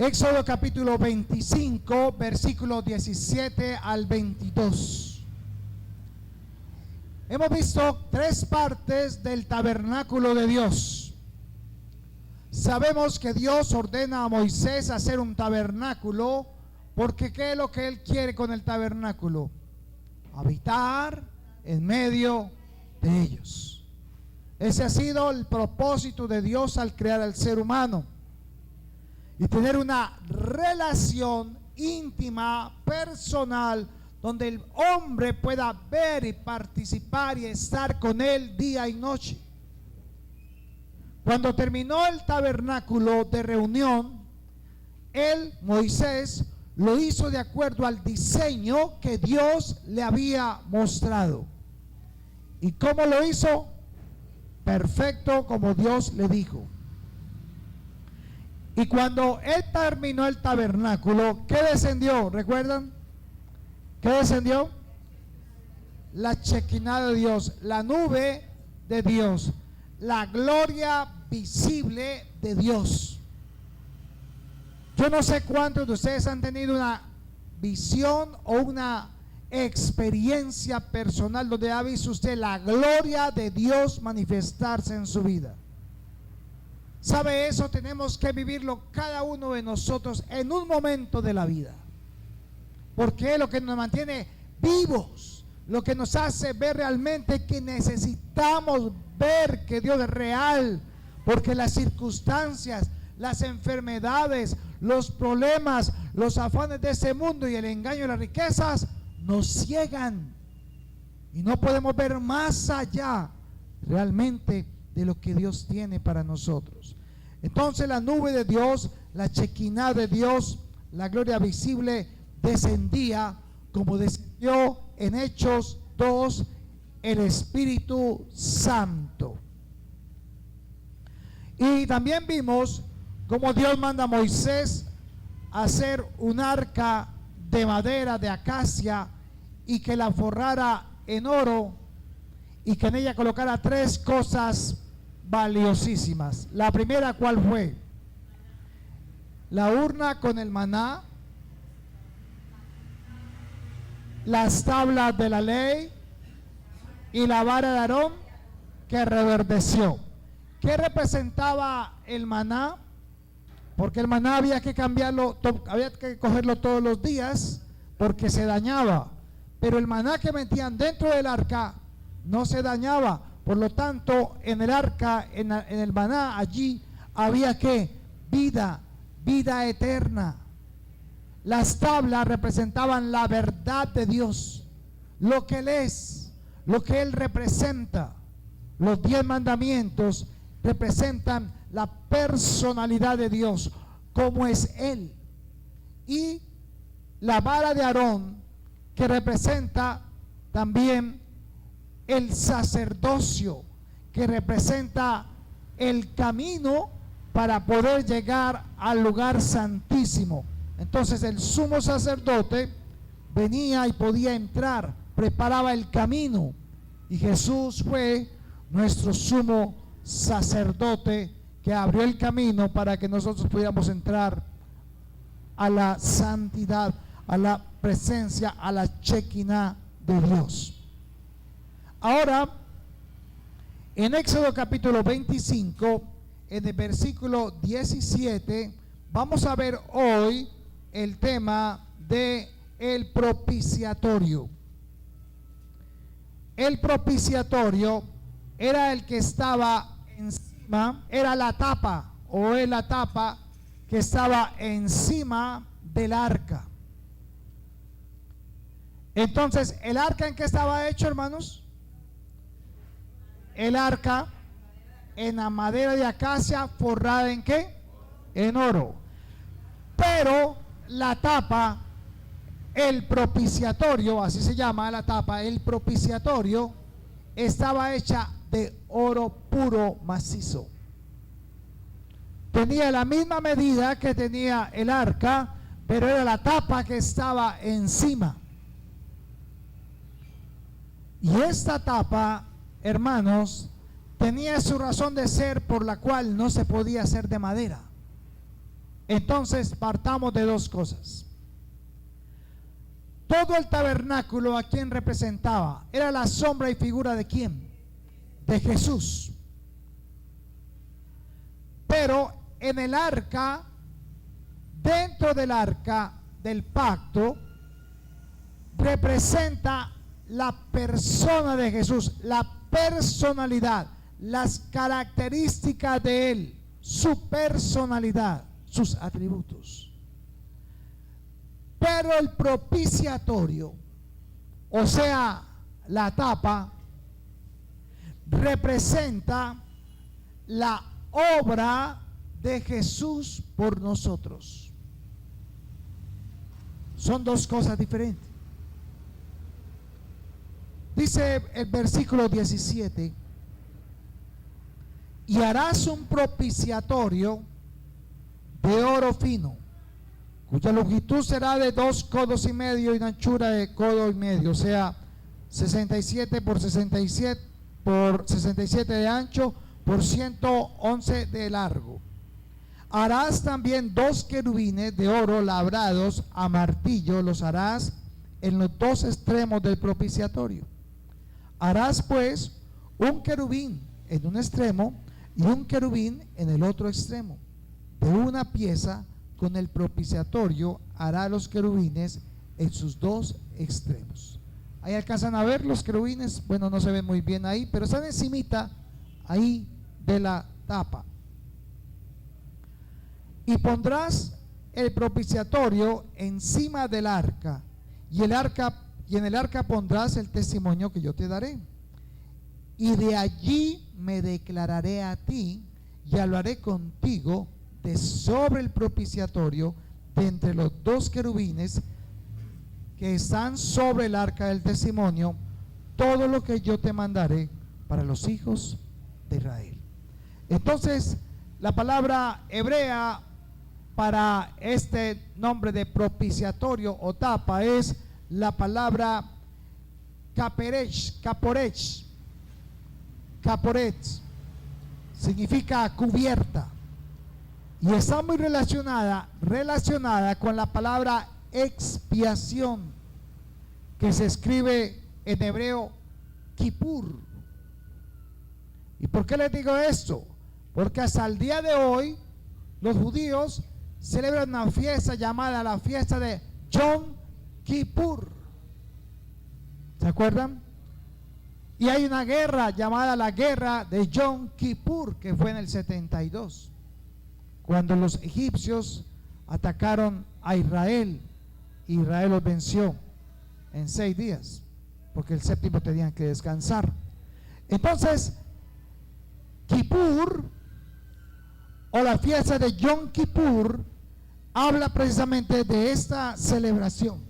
Éxodo capítulo 25, versículos 17 al 22. Hemos visto tres partes del tabernáculo de Dios. Sabemos que Dios ordena a Moisés hacer un tabernáculo, porque ¿qué es lo que Él quiere con el tabernáculo? Habitar en medio de ellos. Ese ha sido el propósito de Dios al crear al ser humano. Y tener una relación íntima, personal, donde el hombre pueda ver y participar y estar con Él día y noche. Cuando terminó el tabernáculo de reunión, Moisés, lo hizo de acuerdo al diseño que Dios le había mostrado. ¿Y cómo lo hizo? Perfecto, como Dios le dijo. Y cuando él terminó el tabernáculo, ¿qué descendió? ¿Recuerdan? ¿Qué descendió? La Shekinah de Dios, la nube de Dios, la gloria visible de Dios. Yo no sé cuántos de ustedes han tenido una visión o una experiencia personal donde ha visto usted la gloria de Dios manifestarse en su vida. ¿Sabe eso? Tenemos que vivirlo cada uno de nosotros en un momento de la vida. Porque es lo que nos mantiene vivos, lo que nos hace ver realmente que necesitamos ver que Dios es real. Porque las circunstancias, las enfermedades, los problemas, los afanes de este mundo y el engaño y las riquezas nos ciegan. Y no podemos ver más allá realmente de lo que Dios tiene para nosotros. Entonces la nube de Dios, la Shekinah de Dios, la gloria visible descendía como descendió en Hechos 2 el Espíritu Santo. Y también vimos cómo Dios manda a Moisés a hacer un arca de madera de acacia y que la forrara en oro y que en ella colocara tres cosas valiosísimas. La primera, ¿cuál fue? La urna con el maná, las tablas de la ley y la vara de Aarón que reverdeció. ¿Qué representaba el maná? Porque el maná había que cambiarlo, había que cogerlo todos los días porque se dañaba. Pero el maná que metían dentro del arca no se dañaba. Por lo tanto, en el arca, en el maná, allí había que vida eterna. Las tablas representaban la verdad de Dios, lo que Él es, lo que Él representa. Los 10 mandamientos representan la personalidad de Dios, como es Él. Y la vara de Aarón, que representa también el sacerdocio, que representa el camino para poder llegar al lugar santísimo. Entonces el sumo sacerdote venía y podía entrar, preparaba el camino, y Jesús fue nuestro sumo sacerdote que abrió el camino para que nosotros pudiéramos entrar a la santidad, a la presencia, a la Shekinah de Dios. Ahora, en Éxodo capítulo 25, en el versículo 17, vamos a ver hoy el tema de el propiciatorio. El propiciatorio era el que estaba encima, era la tapa, o es la tapa que estaba encima del arca. Entonces, ¿el arca en qué estaba hecho, hermanos? El arca en la madera de acacia forrada ¿en qué? En oro. Pero la tapa, el propiciatorio, así se llama la tapa, el propiciatorio, estaba hecha de oro puro macizo. Tenía la misma medida que tenía el arca, pero era la tapa que estaba encima. Y esta tapa, hermanos, tenía su razón de ser por la cual no se podía hacer de madera. Entonces partamos de dos cosas. Todo el tabernáculo, ¿a quién representaba? Era la sombra y figura de quién? De Jesús. Pero en el arca, dentro del arca del pacto, representa la persona de Jesús, la personalidad, las características de él, su personalidad, sus atributos. Pero el propiciatorio, o sea, la tapa, representa la obra de Jesús por nosotros. Son dos cosas diferentes. Dice el versículo 17: y harás un propiciatorio de oro fino, cuya longitud será de 2 codos y medio y una anchura de codo y medio, o sea, 67 por 67 por 67 de ancho por 111 de largo. Harás también 2 querubines de oro labrados a martillo, los harás en los 2 extremos del propiciatorio. Harás pues un querubín en un extremo y un querubín en el otro extremo. De una pieza con el propiciatorio hará los querubines en sus 2 extremos. Ahí alcanzan a ver los querubines. Bueno, no se ven muy bien ahí, pero están encimita ahí de la tapa. Y pondrás el propiciatorio encima del arca, y en el arca pondrás el testimonio que yo te daré. Y de allí me declararé a ti y hablaré contigo de sobre el propiciatorio, de entre los 2 querubines que están sobre el arca del testimonio, todo lo que yo te mandaré para los hijos de Israel. Entonces, la palabra hebrea para este nombre de propiciatorio o tapa es la palabra kaporech. Kaporech significa cubierta y está muy relacionada con la palabra expiación, que se escribe en hebreo Kippur. ¿Y por qué les digo esto? Porque hasta el día de hoy los judíos celebran una fiesta llamada la fiesta de Yom Kippur. ¿Se acuerdan? Y hay una guerra llamada la guerra de Yom Kippur, que fue en el 72, cuando los egipcios atacaron a Israel. Israel los venció en 6 días, porque el 7º tenían que descansar. Entonces, Kippur, o la fiesta de Yom Kippur, habla precisamente de esta celebración.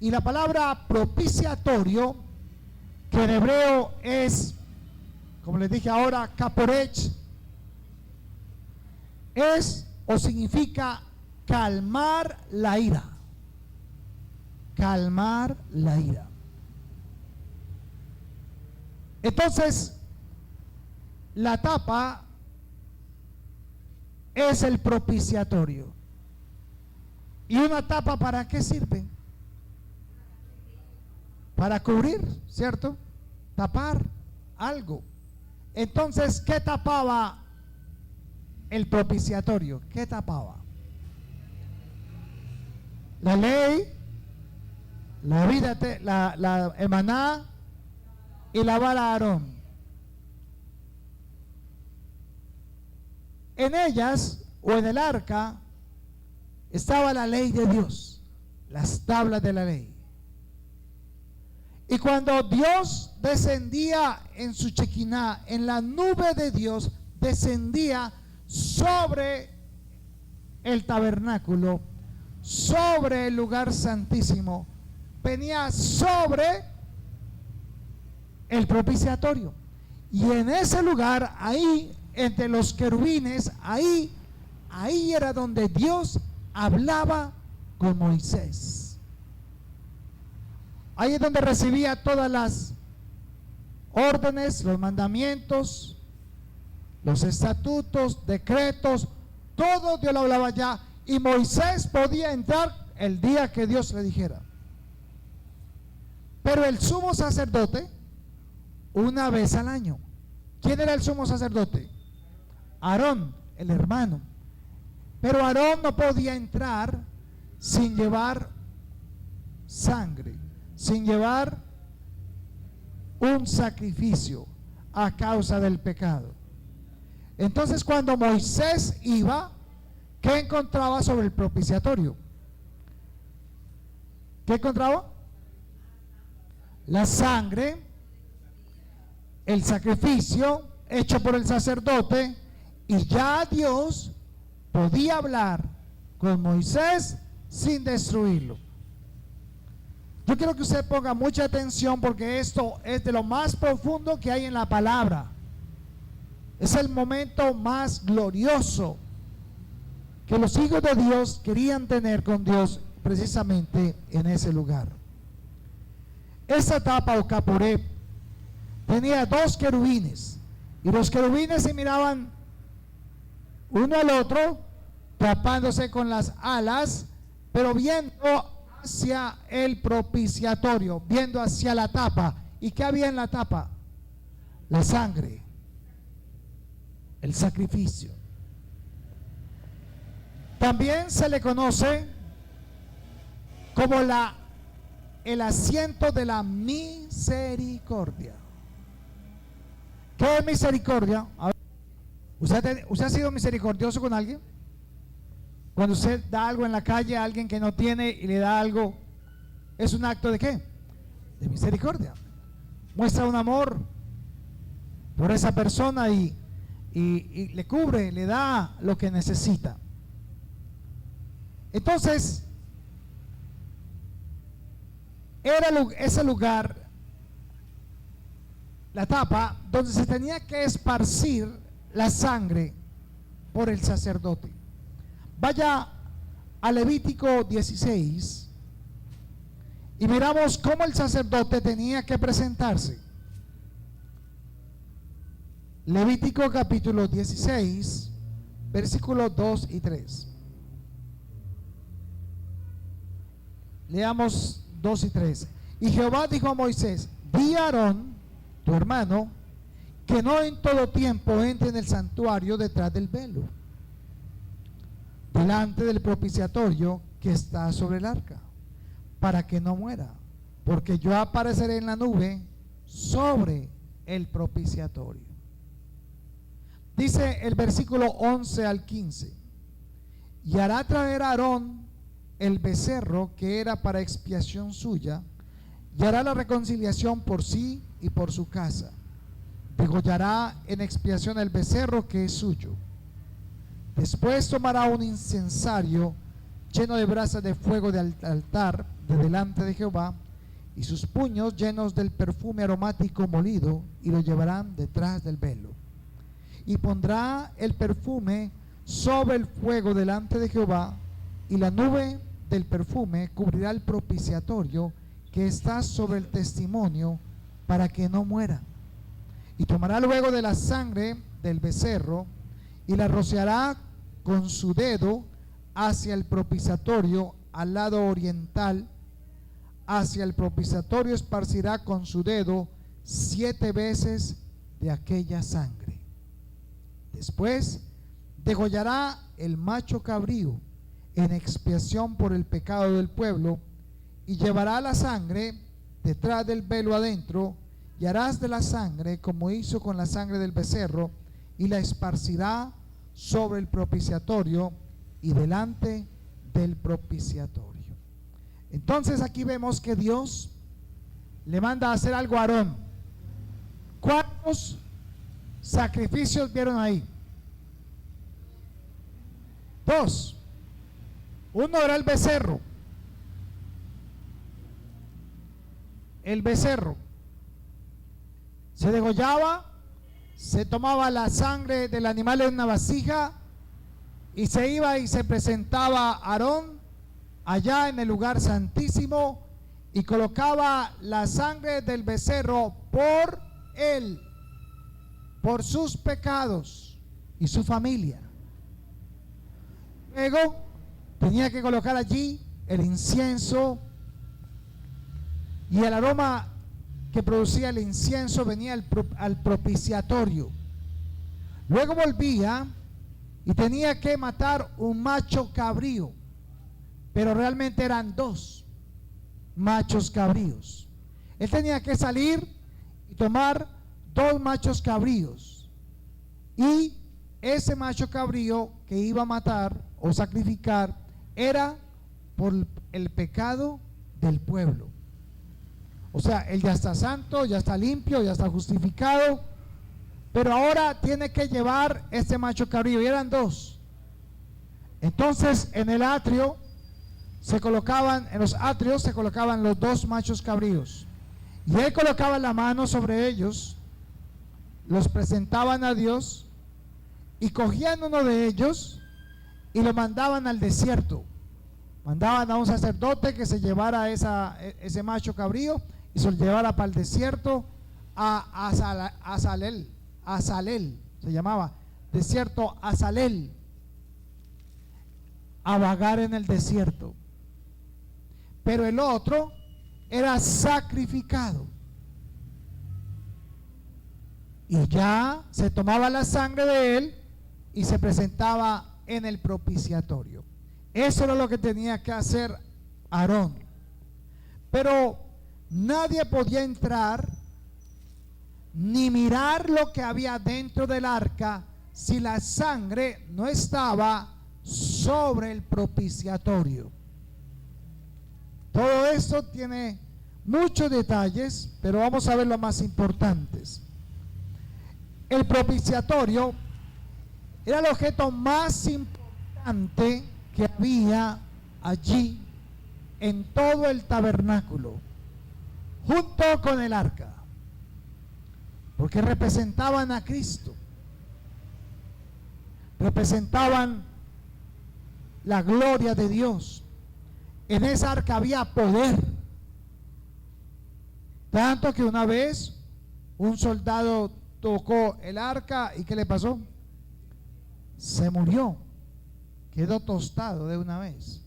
Y la palabra propiciatorio, que en hebreo es, como les dije ahora, kaporech, es o significa calmar la ira. Calmar la ira. Entonces, la tapa es el propiciatorio. ¿Y una tapa para qué sirve? Para cubrir, ¿cierto? Tapar algo. Entonces, ¿qué tapaba el propiciatorio? ¿Qué tapaba? La ley, la vida, el maná y la vara de Aarón. En ellas, o en el arca, estaba la ley de Dios, las tablas de la ley. Y cuando Dios descendía en su Shekinah, en la nube de Dios, descendía sobre el tabernáculo, sobre el lugar santísimo, venía sobre el propiciatorio. Y en ese lugar, ahí, entre los querubines, ahí era donde Dios hablaba con Moisés. Ahí es donde recibía todas las órdenes, los mandamientos, los estatutos, decretos, Todo Dios lo hablaba ya. Y Moisés podía entrar el día que Dios le dijera. Pero el sumo sacerdote, una vez al año. ¿Quién era el sumo sacerdote? Aarón, el hermano. Pero Aarón no podía entrar sin llevar sangre, sin llevar un sacrificio a causa del pecado. Entonces, cuando Moisés iba, ¿qué encontraba sobre el propiciatorio? ¿Qué encontraba? La sangre, el sacrificio hecho por el sacerdote, y ya Dios podía hablar con Moisés sin destruirlo. Yo quiero que usted ponga mucha atención, porque esto es de lo más profundo que hay en la palabra. Es el momento más glorioso que los hijos de Dios querían tener con Dios, precisamente en ese lugar. Esa tapa o caporé tenía dos querubines, y los querubines se miraban uno al otro, tapándose con las alas, pero viendo hacia el propiciatorio, viendo hacia la tapa. ¿Y qué había en la tapa? La sangre, el sacrificio. También se le conoce como el asiento de la misericordia. ¿Qué es misericordia? A ver, ¿usted ha sido misericordioso con alguien? Cuando usted da algo en la calle a alguien que no tiene y le da algo, ¿es un acto de qué? De misericordia. Muestra un amor por esa persona y le cubre, le da lo que necesita. Entonces, era ese lugar, la tapa, donde se tenía que esparcir la sangre por el sacerdote. Vaya a Levítico 16 y miramos cómo el sacerdote tenía que presentarse. Levítico capítulo 16, versículos 2 y 3. Leamos 2 y 3. Y Jehová dijo a Moisés: di a Aarón, tu hermano, que no en todo tiempo entre en el santuario detrás del velo, delante del propiciatorio que está sobre el arca, para que no muera, porque yo apareceré en la nube sobre el propiciatorio. Dice el versículo 11 al 15: y hará traer a Aarón el becerro que era para expiación suya, y hará la reconciliación por sí y por su casa. Degollará en expiación el becerro que es suyo. Después tomará un incensario lleno de brasas de fuego del altar de delante de Jehová, y sus puños llenos del perfume aromático molido, y lo llevarán detrás del velo. Y pondrá el perfume sobre el fuego delante de Jehová, y la nube del perfume cubrirá el propiciatorio que está sobre el testimonio, para que no muera. Y tomará luego de la sangre del becerro y la rociará con su dedo hacia el propiciatorio al lado oriental. Hacia el propiciatorio esparcirá con su dedo 7 veces de aquella sangre. Después degollará el macho cabrío en expiación por el pecado del pueblo, y llevará la sangre detrás del velo adentro, y harás de la sangre como hizo con la sangre del becerro, y la esparcirá sobre el propiciatorio y delante del propiciatorio. Entonces aquí vemos que Dios le manda a hacer algo a Aarón. ¿Cuántos sacrificios vieron ahí? 2. Uno era el becerro. El becerro se degollaba, se tomaba la sangre del animal en una vasija y se iba y se presentaba a Aarón allá en el lugar santísimo, y colocaba la sangre del becerro por él, por sus pecados y su familia. Luego tenía que colocar allí el incienso, y el aroma que producía el incienso venía al propiciatorio. Luego volvía y tenía que matar un macho cabrío, pero realmente eran 2 machos cabríos. Él tenía que salir y tomar 2 machos cabríos, y ese macho cabrío que iba a matar o sacrificar era por el pecado del pueblo. O sea, él ya está santo, ya está limpio, ya está justificado, pero ahora tiene que llevar este macho cabrío, y eran 2. Entonces en el atrio en los atrios se colocaban los 2 machos cabríos, y él colocaba la mano sobre ellos, los presentaban a Dios, y cogían uno de ellos y lo mandaban al desierto. Mandaban a un sacerdote que se llevara ese macho cabrío y se lo llevara para el desierto a Azalel, se llamaba desierto Azalel, a vagar en el desierto. Pero el otro era sacrificado, y ya se tomaba la sangre de él y se presentaba en el propiciatorio. Eso era lo que tenía que hacer Aarón. Pero nadie podía entrar ni mirar lo que había dentro del arca si la sangre no estaba sobre el propiciatorio. Todo esto tiene muchos detalles, pero vamos a ver los más importantes. El propiciatorio era el objeto más importante que había allí en todo el tabernáculo, junto con el arca, porque representaban a Cristo, representaban la gloria de Dios. En esa arca había poder, tanto que una vez un soldado tocó el arca, ¿y qué le pasó? Se murió, quedó tostado de una vez,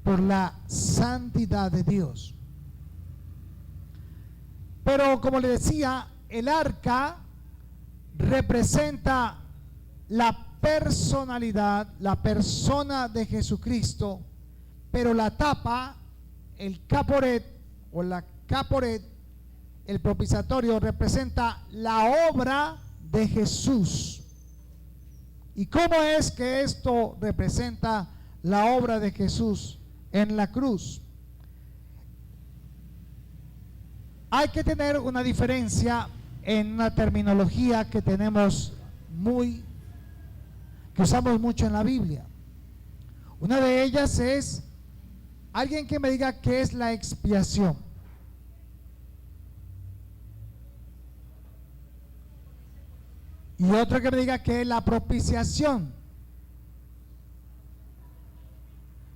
por la santidad de Dios. Pero como le decía, el arca representa la personalidad, la persona de Jesucristo, pero la tapa, el caporet o la caporet, el propiciatorio, representa la obra de Jesús. ¿Y cómo es que esto representa la obra de Jesús en la cruz? Hay que tener una diferencia en una terminología que tenemos que usamos mucho en la Biblia. Una de ellas es, alguien que me diga qué es la expiación. Y otro que me diga qué es la propiciación.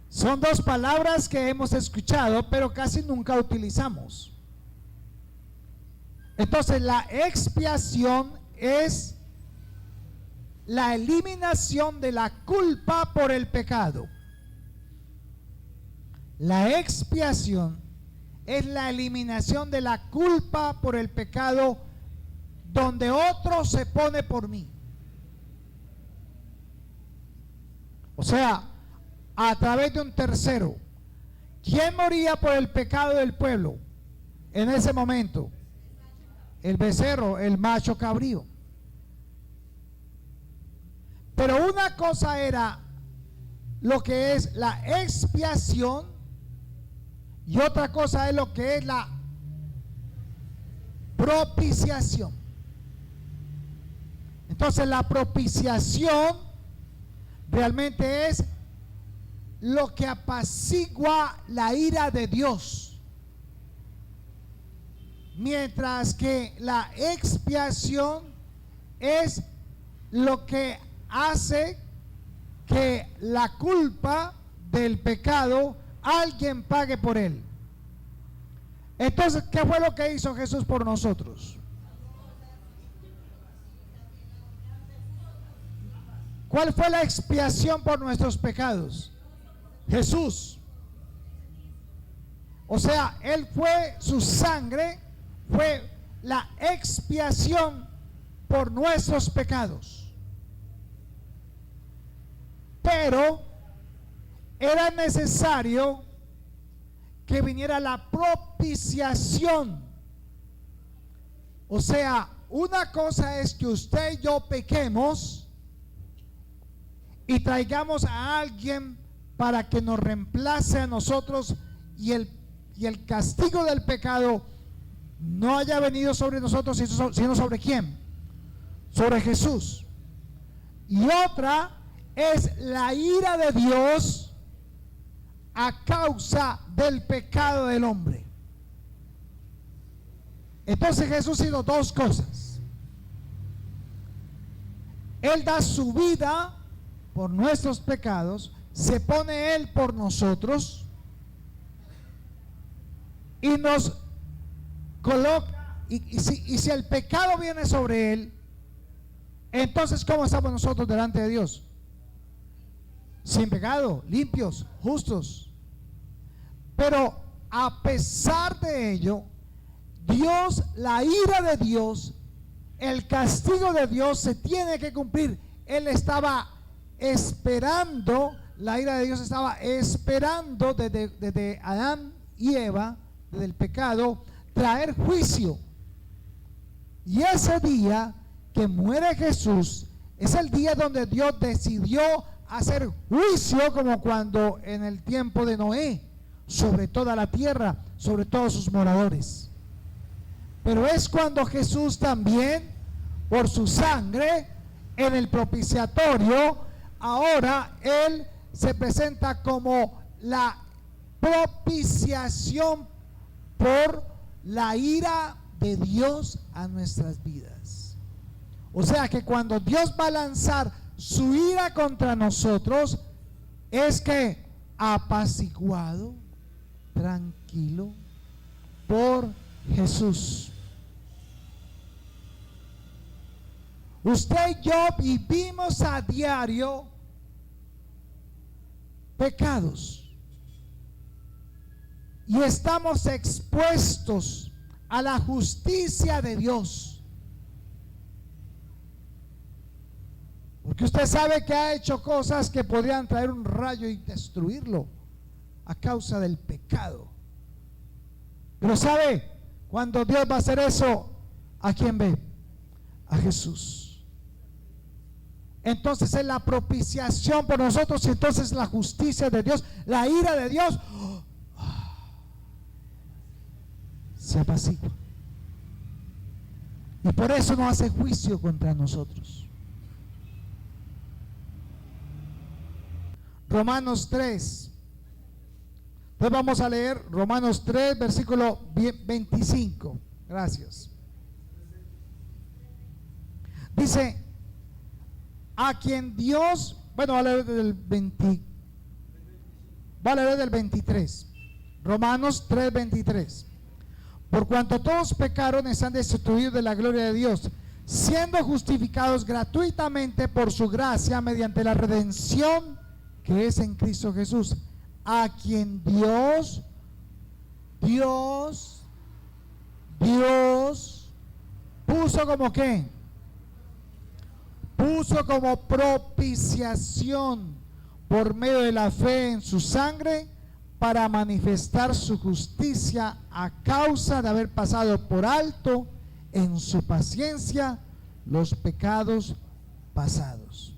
Son 2 palabras que hemos escuchado, pero casi nunca utilizamos. Entonces, la expiación es la eliminación de la culpa por el pecado. La expiación es la eliminación de la culpa por el pecado, donde otro se pone por mí. O sea, a través de un tercero. ¿Quién moría por el pecado del pueblo en ese momento? El becerro, el macho cabrío. Pero una cosa era lo que es la expiación, y otra cosa es lo que es la propiciación. Entonces, la propiciación realmente es lo que apacigua la ira de Dios, mientras que la expiación es lo que hace que la culpa del pecado alguien pague por él. Entonces, ¿qué fue lo que hizo Jesús por nosotros? ¿Cuál fue la expiación por nuestros pecados? Jesús. O sea, Él fue, su sangre fue la expiación por nuestros pecados. Pero era necesario que viniera la propiciación. O sea, una cosa es que usted y yo pequemos y traigamos a alguien para que nos reemplace a nosotros y el castigo del pecado no haya venido sobre nosotros, sino sobre ¿quién? Sobre Jesús. Y otra es la ira de Dios a causa del pecado del hombre. Entonces Jesús hizo dos cosas. Él da su vida por nuestros pecados, se pone Él por nosotros y nos coloca, y si el pecado viene sobre Él, entonces ¿cómo estamos nosotros delante de Dios? Sin pecado, limpios, justos. Pero a pesar de ello, Dios, la ira de Dios, el castigo de Dios se tiene que cumplir. Él estaba esperando, la ira de Dios estaba esperando desde Adán y Eva, desde el pecado, traer juicio. Y ese día que muere Jesús es el día donde Dios decidió hacer juicio, como cuando en el tiempo de Noé, sobre toda la tierra, sobre todos sus moradores. Pero es cuando Jesús también, por su sangre, en el propiciatorio, ahora Él se presenta como la propiciación por la ira de Dios a nuestras vidas. O sea que cuando Dios va a lanzar su ira contra nosotros, es que apaciguado, tranquilo, por Jesús. Usted y yo vivimos a diario pecados y estamos expuestos a la justicia de Dios, porque usted sabe que ha hecho cosas que podrían traer un rayo y destruirlo a causa del pecado. Pero sabe, cuando Dios va a hacer eso, ¿a quién ve? A Jesús. Entonces es la propiciación por nosotros, y entonces la justicia de Dios, la ira de Dios se apacigua. Y por eso no hace juicio contra nosotros. Romanos 3. Entonces vamos a leer Romanos 3, versículo 25. Gracias. Dice: a quien Dios, bueno, va a leer del 23. Romanos 3, 23. Por cuanto todos pecaron, están destituidos de la gloria de Dios, siendo justificados gratuitamente por su gracia mediante la redención que es en Cristo Jesús, a quien Dios puso como ¿qué? Puso como propiciación por medio de la fe en su sangre, para manifestar su justicia a causa de haber pasado por alto en su paciencia los pecados pasados,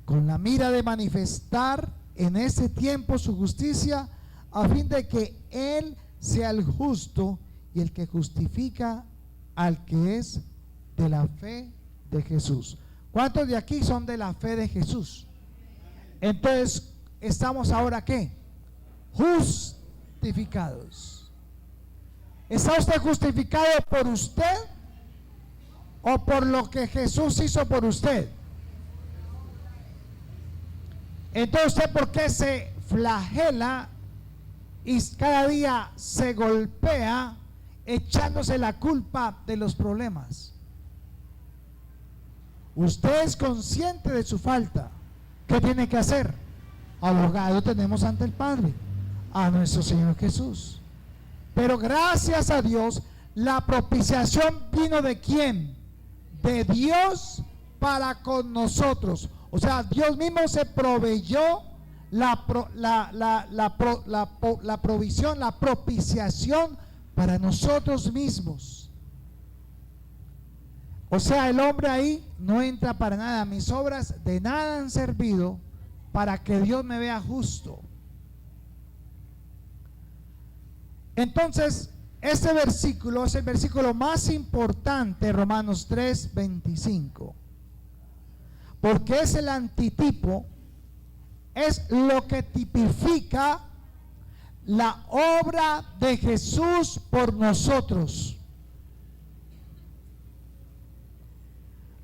con la mira de manifestar en ese tiempo su justicia, a fin de que Él sea el justo y el que justifica al que es de la fe de Jesús. ¿Cuántos de aquí son de la fe de Jesús? Entonces, ¿estamos ahora qué? Justificados. ¿Está usted justificado por usted o por lo que Jesús hizo por usted? Entonces, ¿usted por qué se flagela y cada día se golpea echándose la culpa de los problemas? Usted es consciente de su falta. ¿Qué tiene que hacer? Abogado tenemos ante el Padre, a nuestro Señor Jesús. Pero gracias a Dios, la propiciación vino ¿de quién? De Dios para con nosotros. O sea, Dios mismo se proveyó la provisión, la propiciación para nosotros mismos. O sea, el hombre ahí no entra para nada. Mis obras de nada han servido para que Dios me vea justo. Entonces, este versículo es el versículo más importante, Romanos 3:25, porque es el antitipo, es lo que tipifica la obra de Jesús por nosotros.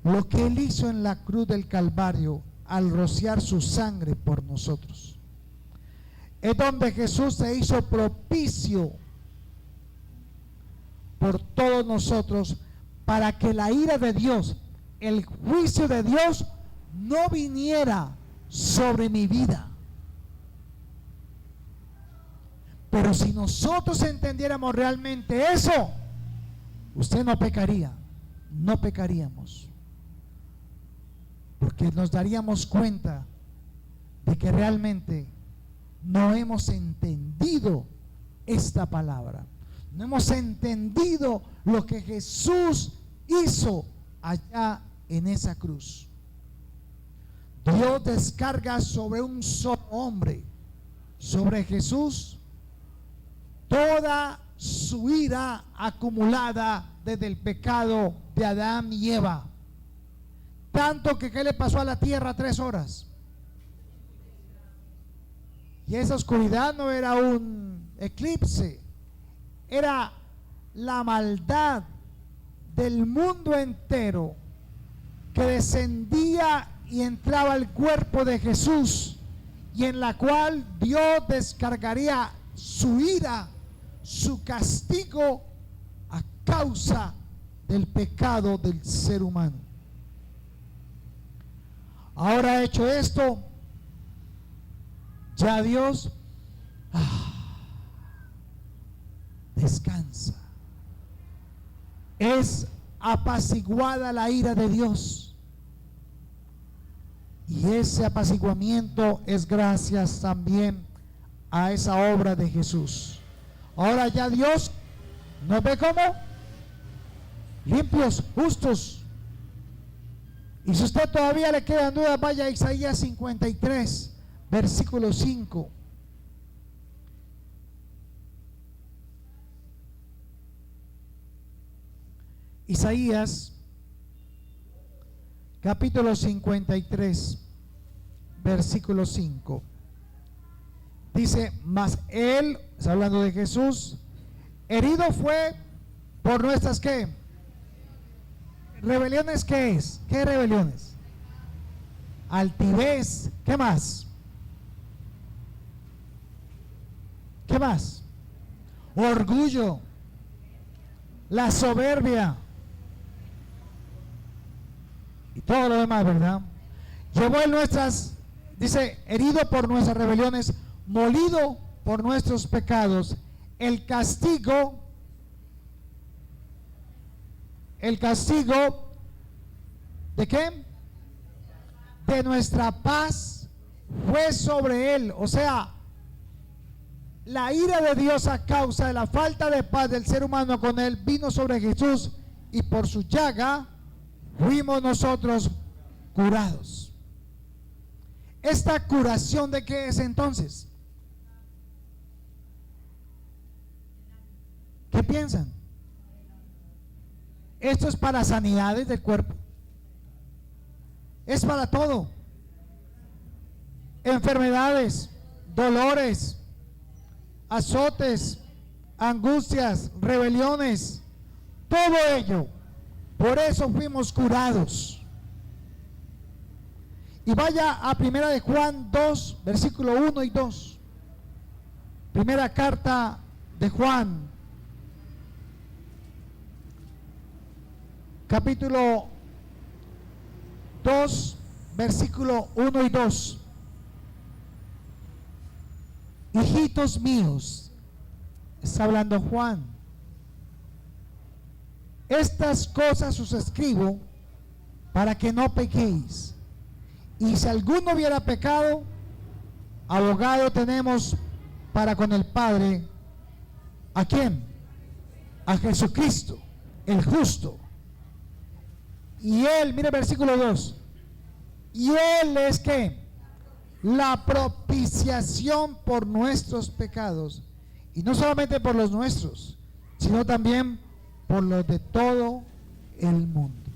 Lo que Él hizo en la cruz del Calvario al rociar su sangre por nosotros. Es donde Jesús se hizo propicio por todos nosotros, para que la ira de Dios, el juicio de Dios, no viniera sobre mi vida. Pero si nosotros entendiéramos realmente eso, usted no pecaría, no pecaríamos, porque nos daríamos cuenta de que realmente no hemos entendido esta palabra. No hemos entendido lo que Jesús hizo allá en esa cruz. Dios descarga sobre un solo hombre, sobre Jesús, toda su ira acumulada desde el pecado de Adán y Eva. Tanto que ¿qué le pasó a la tierra 3 horas? Y esa oscuridad no era un eclipse, era la maldad del mundo entero que descendía y entraba al cuerpo de Jesús, y en la cual Dios descargaría su ira, su castigo a causa del pecado del ser humano. Ahora hecho esto, ya Dios descansa. Es apaciguada la ira de Dios, y ese apaciguamiento es gracias también a esa obra de Jesús. Ahora ya Dios nos ve como limpios, justos. Y si usted todavía le quedan dudas, vaya a Isaías 53, versículo 5. Isaías capítulo 53, versículo 5. Dice: mas Él, está hablando de Jesús, herido fue por nuestras ¿qué? ¿Rebeliones qué es? ¿Qué rebeliones? Altivez. ¿Qué más? ¿Qué más? Orgullo. La soberbia. Y todo lo demás, ¿verdad? Llevó en nuestras, dice, herido por nuestras rebeliones, molido por nuestros pecados. El castigo ¿de qué? De nuestra paz fue sobre él. O sea, la ira de Dios a causa de la falta de paz del ser humano con él vino sobre Jesús, y por su llaga fuimos nosotros curados. ¿Esta curación de qué es entonces? ¿Qué piensan? Esto es para sanidades del cuerpo. Es para todo. Enfermedades, dolores, azotes, angustias, rebeliones, todo ello. Por eso fuimos curados. Y vaya a primera de Juan 2, versículo 1 y 2. Primera carta de Juan, capítulo 2, versículo 1 y 2. Hijitos míos, está hablando Juan, estas cosas os escribo para que no pequéis. Y si alguno hubiera pecado, abogado tenemos para con el Padre. ¿A quién? A Jesucristo, el justo. Y Él, mire el versículo 2. Y Él es que la propiciación por nuestros pecados. Y no solamente por los nuestros, sino también por los de todo el mundo.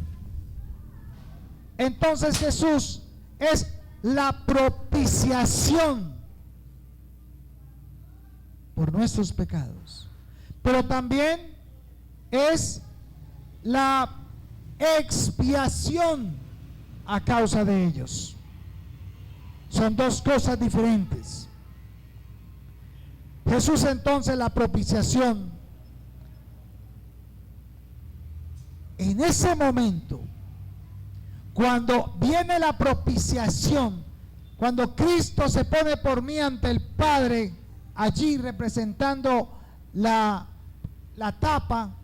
Entonces Jesús es la propiciación por nuestros pecados, pero también es la expiación a causa de ellos. Son dos cosas diferentes. Jesús entonces la propiciación. En ese momento, cuando viene la propiciación, cuando Cristo se pone por mí ante el Padre, allí representando la tapa,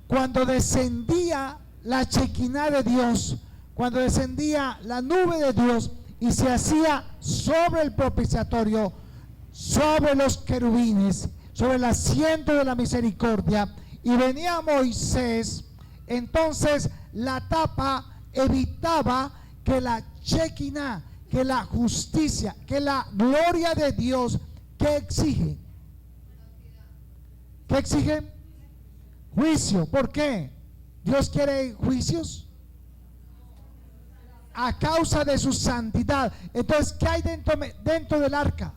cuando descendía la Shekinah de Dios, cuando descendía la nube de Dios y se hacía sobre el propiciatorio, sobre los querubines, sobre el asiento de la misericordia, y venía Moisés, entonces la tapa evitaba que la Shekinah, que la justicia, que la gloria de Dios, ¿qué exige? ¿Qué exige? Juicio. ¿Por qué? ¿Dios quiere juicios? A causa de su santidad. Entonces, ¿qué hay dentro del arca?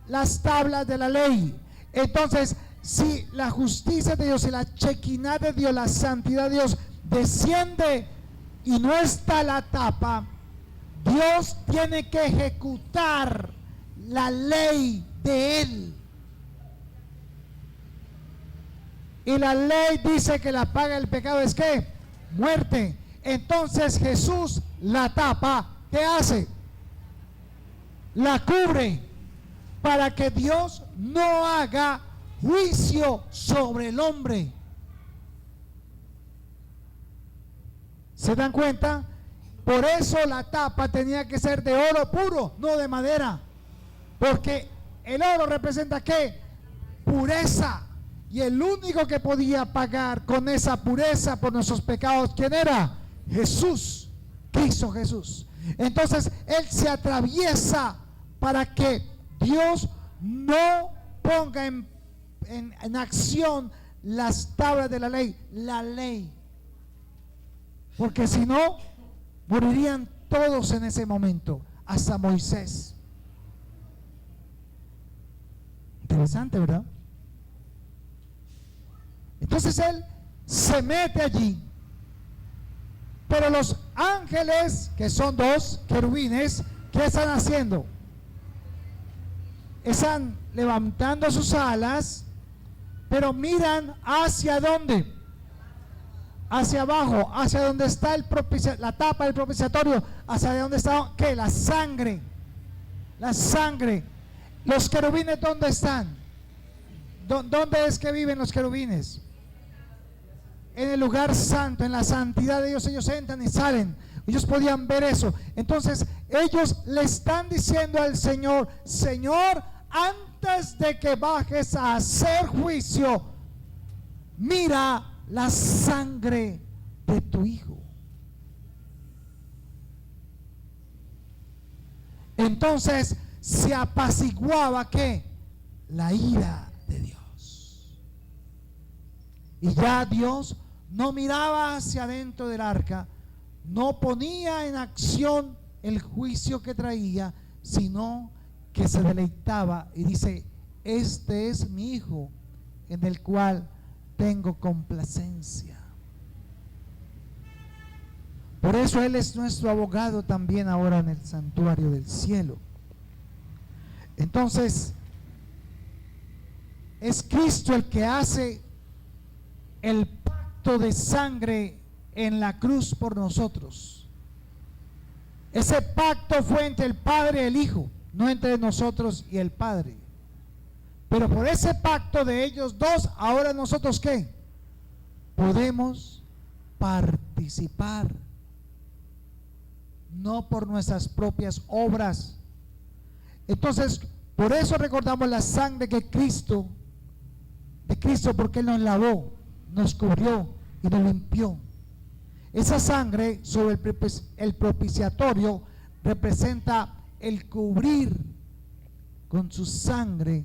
Las tablas de la ley. Entonces, si la justicia de Dios y la Shekinah de Dios, la santidad de Dios desciende y no está la tapa, Dios tiene que ejecutar la ley de Él. Y la ley dice que la paga del pecado es ¿qué? Muerte. Entonces Jesús la tapa, ¿qué hace? La cubre para que Dios no haga juicio sobre el hombre. ¿Se dan cuenta? Por eso la tapa tenía que ser de oro puro, no de madera. Porque el oro representa ¿qué? Pureza. Y el único que podía pagar con esa pureza por nuestros pecados, ¿quién era? Jesús. Cristo Jesús. Entonces Él se atraviesa para que Dios no ponga en acción las tablas de la ley. La ley. Porque si no, morirían todos en ese momento, hasta Moisés. Interesante, ¿verdad? Entonces Él se mete allí. Pero los ángeles, que son dos querubines, ¿qué están haciendo? Están levantando sus alas, pero miran hacia dónde. Hacia abajo, hacia donde está la tapa del propiciatorio, hacia donde está, ¿qué? La sangre. La sangre. Los querubines, ¿dónde están? ¿Dónde es que viven los querubines? En el lugar santo, en la santidad de Dios. Ellos entran y salen. Ellos podían ver eso. Entonces ellos le están diciendo al Señor: Señor, antes de que bajes a hacer juicio, mira la sangre de tu Hijo. Entonces se apaciguaba ¿qué? La ira de Dios. Y ya Dios no miraba hacia adentro del arca, no ponía en acción el juicio que traía, sino que se deleitaba y dice: este es mi Hijo en el cual tengo complacencia. Por eso Él es nuestro abogado también ahora en el santuario del cielo. Entonces es Cristo el que hace el pacto de sangre en la cruz por nosotros. Ese pacto fue entre el Padre y el Hijo, no entre nosotros y el Padre. Pero por ese pacto de ellos dos, ahora nosotros ¿qué? Podemos participar, no por nuestras propias obras. Entonces, por eso recordamos la sangre de Cristo, porque Él nos lavó, nos cubrió y nos limpió. Esa sangre sobre el propiciatorio representa el cubrir con su sangre,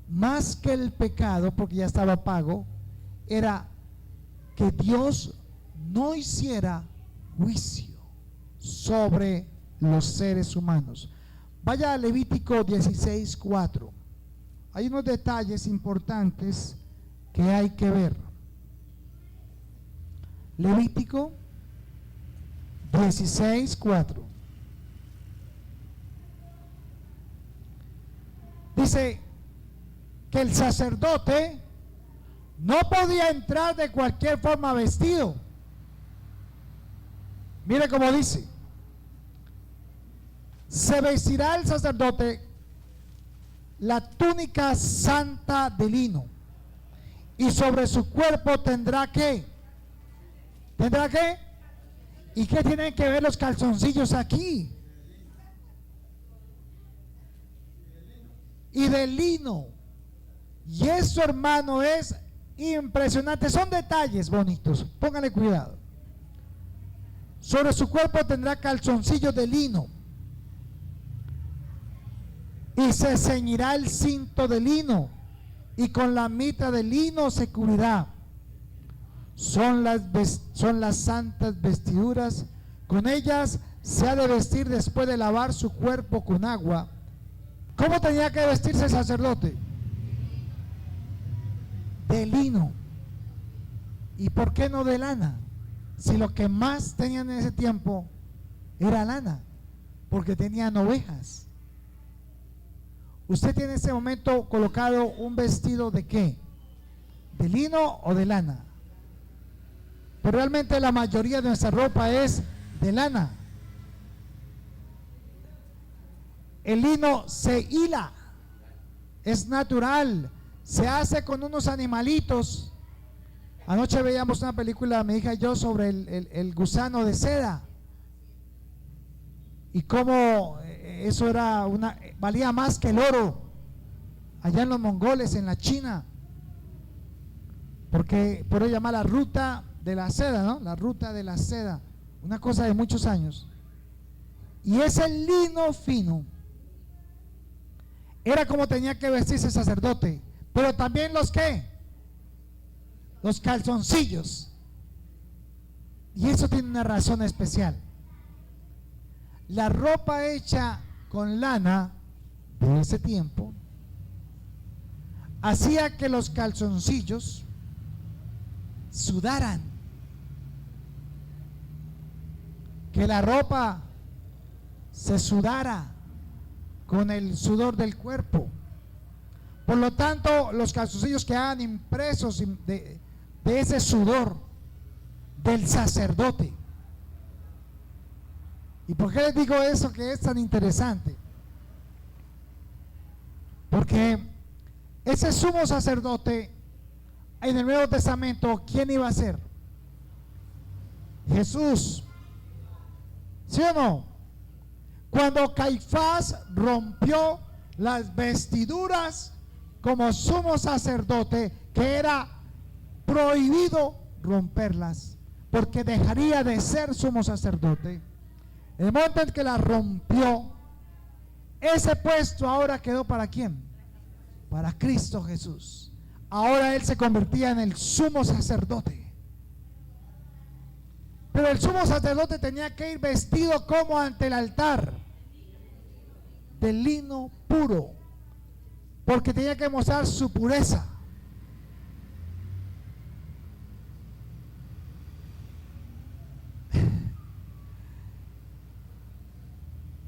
más que el pecado, porque ya estaba pago, era que Dios no hiciera juicio sobre los seres humanos. Vaya a Levítico 16:4. Hay unos detalles importantes que hay que ver. Levítico 16:4. Dice que el sacerdote no podía entrar de cualquier forma vestido. Mire cómo dice: se vestirá el sacerdote la túnica santa de lino, y sobre su cuerpo tendrá ¿qué? ¿Tendrá qué? ¿Y qué tienen que ver los calzoncillos aquí? Y de lino. Y eso, hermano, es impresionante. Son detalles bonitos, póngale cuidado. Sobre su cuerpo tendrá calzoncillos de lino, y se ceñirá el cinto de lino, y con la mitra de lino se cubrirá. Son las santas vestiduras, con ellas se ha de vestir después de lavar su cuerpo con agua. ¿Cómo tenía que vestirse el sacerdote? De lino. ¿Y por qué no de lana? Si lo que más tenían en ese tiempo era lana, porque tenían ovejas. Usted tiene en este momento colocado un vestido ¿de qué? ¿De lino o de lana? Pero realmente la mayoría de nuestra ropa es de lana. El lino se hila, es natural, se hace con unos animalitos. Anoche veíamos una película, mi hija y yo, sobre el gusano de seda, y cómo eso valía más que el oro allá en los mongoles, en la China, porque por eso llama la ruta de la seda, ¿no? La ruta de la seda, una cosa de muchos años. Y ese lino fino era como tenía que vestirse el sacerdote, pero también los calzoncillos. Y eso tiene una razón especial. La ropa hecha con lana de ese tiempo hacía que los calzoncillos sudaran, que la ropa se sudara con el sudor del cuerpo. Por lo tanto, los calzoncillos quedaban impresos de ese sudor del sacerdote. ¿Y por qué les digo eso que es tan interesante? Porque ese sumo sacerdote en el Nuevo Testamento, ¿quién iba a ser? Jesús. ¿Sí o no? Cuando Caifás rompió las vestiduras como sumo sacerdote, que era prohibido romperlas, porque dejaría de ser sumo sacerdote. El momento en que la rompió, ese puesto ahora quedó ¿para quién? Para Cristo Jesús. Ahora Él se convertía en el sumo sacerdote. Pero el sumo sacerdote tenía que ir vestido como ante el altar, de lino puro, porque tenía que mostrar su pureza.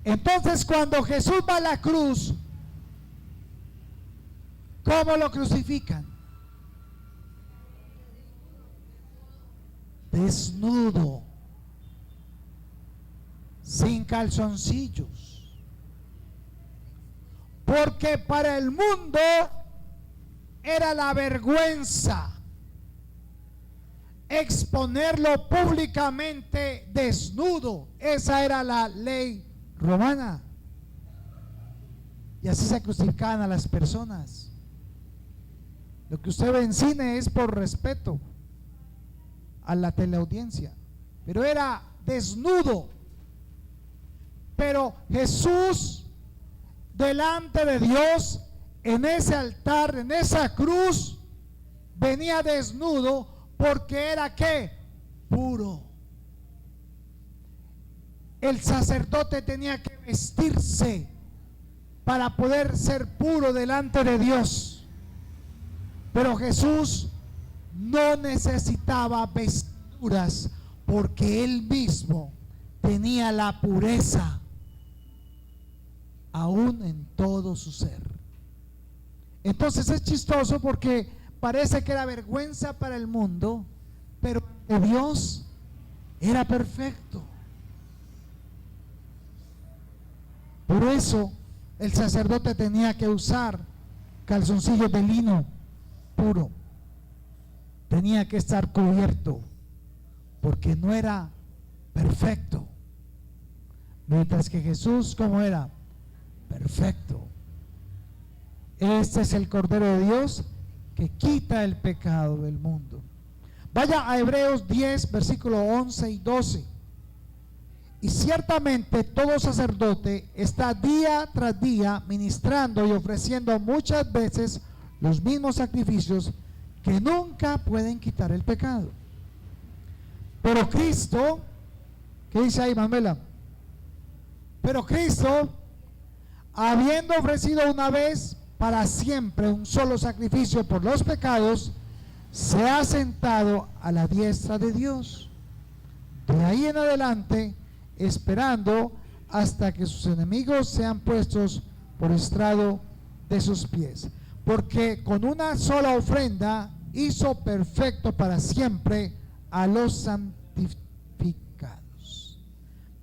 Entonces, cuando Jesús va a la cruz, ¿cómo lo crucifican? desnudo, sin calzoncillos. Porque para el mundo era la vergüenza exponerlo públicamente desnudo. Esa era la ley romana. Y así se crucificaban a las personas. Lo que usted ve en cine es por respeto a la teleaudiencia, pero era desnudo. Pero Jesús, delante de Dios, en ese altar, en esa cruz, venía desnudo porque era ¿qué? Puro. El sacerdote tenía que vestirse para poder ser puro delante de Dios. Pero Jesús no necesitaba vestiduras porque Él mismo tenía la pureza aún en todo su ser. Entonces es chistoso porque parece que era vergüenza para el mundo, pero Dios era perfecto. Por eso el sacerdote tenía que usar calzoncillos de lino puro. Tenía que estar cubierto porque no era perfecto. Mientras que Jesús, ¿cómo era? Perfecto. Este es el Cordero de Dios que quita el pecado del mundo. Vaya a Hebreos 10, versículos 11 y 12. Y ciertamente todo sacerdote está día tras día ministrando y ofreciendo muchas veces los mismos sacrificios que nunca pueden quitar el pecado. Pero Cristo, ¿qué dice ahí, Manuela? Pero Cristo, habiendo ofrecido una vez para siempre un solo sacrificio por los pecados, se ha sentado a la diestra de Dios. De ahí en adelante, esperando hasta que sus enemigos sean puestos por estrado de sus pies. Porque con una sola ofrenda hizo perfecto para siempre a los santificados.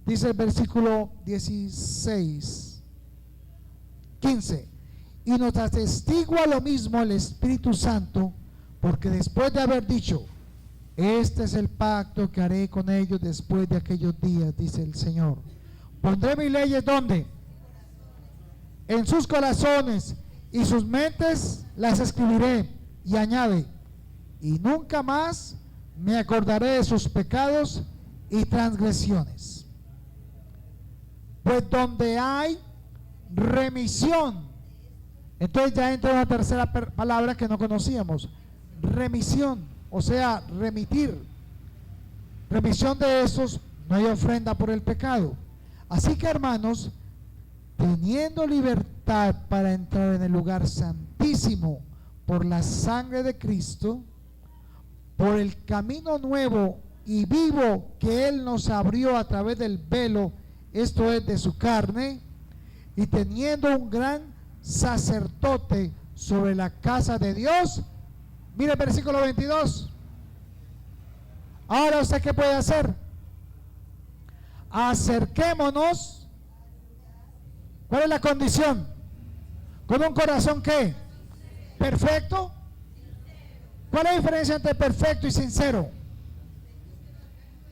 Dice el versículo 16, 15. Y nos atestigua lo mismo el Espíritu Santo, porque después de haber dicho: este es el pacto que haré con ellos después de aquellos días, dice el Señor. Pondré mis leyes, ¿dónde? En sus corazones, y sus mentes las escribiré. Y añade: y nunca más me acordaré de sus pecados y transgresiones. Pues donde hay remisión, entonces ya entra una tercera palabra que no conocíamos: remisión, o sea, remitir. Remisión de esos, no hay ofrenda por el pecado. Así que, hermanos, teniendo libertad para entrar en el lugar santísimo por la sangre de Cristo, por el camino nuevo y vivo que Él nos abrió a través del velo, esto es, de su carne, y teniendo un gran sacerdote sobre la casa de Dios. Mire el versículo 22. Ahora, ¿usted qué puede hacer? Acerquémonos. ¿Cuál es la condición? ¿Con un corazón qué? ¿Perfecto? ¿Cuál es la diferencia entre perfecto y sincero?